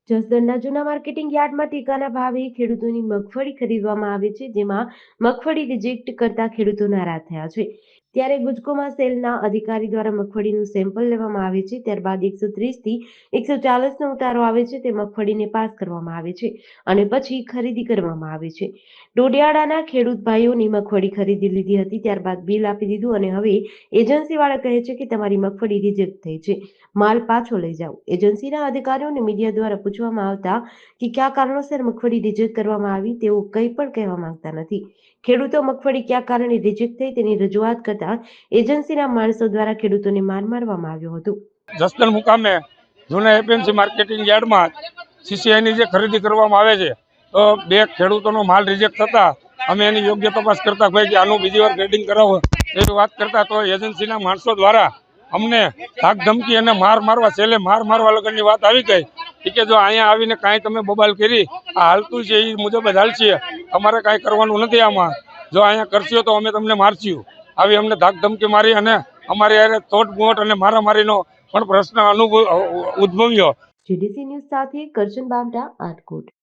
જસદણના જૂના માર્કેટિંગ યાર્ડમાં ટેકાના ભાવે ખેડૂતોની મગફળી ખરીદવામાં આવે છે, જેમાં મગફળી રિજેક્ટ કરતા ખેડૂતો નારાજ થયા છે. ત્યારે ગુજકોમાં સેલના અધિકારી દ્વારા મગફળીનું સેમ્પલ લેવામાં આવે છે. ત્યારબાદ 130 થી 140 નો ઉતારો આવે છે તે મગફળીને પાસ કરવામાં આવે છે અને પછી ખરીદી કરવામાં આવે છે. ડોડિયાળાના ખેડૂત ભાઈઓની મગફળી ખરીદી લીધી હતી, ત્યારબાદ બિલ આપી દીધું અને હવે એજન્સી વાળા કહે છે કે તમારી મગફળી રિજેક્ટ થઈ છે, માલ પાછો લઈ જાઓ. એજન્સીના અધિકારીઓને મીડિયા દ્વારા પૂછવામાં આવતા કે કયા કારણોસર મગફળી રિજેક્ટ કરવામાં આવી, તેઓ કંઈ પણ કહેવા માંગતા નથી. ખેડૂતો મગફળી કયા કારણે રિજેક્ટ થઈ તેની રજૂઆત કરતા એજન્સીના માણસો દ્વારા ખેડૂતોને માર મારવામાં આવ્યો હતો. જસદણ મુકામે જૂના એપીએમસી માર્કેટિંગ યાર્ડમાં સીસીઆઈની જે ખરીદી કરવામાં આવે છે, તો બે ખેડૂતોનો માલ રિજેક્ટ થતા અમે એની યોગ્ય તપાસ કરતા ભાઈ કે આનું બીજી વાર ગ્રેડિંગ કરાવો એવી વાત કરતા, તો એજન્સીના માણસો દ્વારા અમને ધાક ધમકી અને મારવા છેલ્લે મારવા લગનની વાત આવી ગઈ કે જો અહીંયા આવીને કાંઈ તમે બબાલ કરી, આ હાલતું છે એ મુજબ જ હાલશે, અમારે કાંઈ કરવાનું નથી. આમાં જો અહીંયા કરશો તો અમે તમને મારશું, આવી અમને ધાક ધમકી મારી અને અમારી યારે તોડમોટ અને મારામારીનો પણ પ્રશ્ન ઉદ્ભવ્યો. જીડીસી ન્યૂઝ સાથે કરશન બામટા, આટકોટ.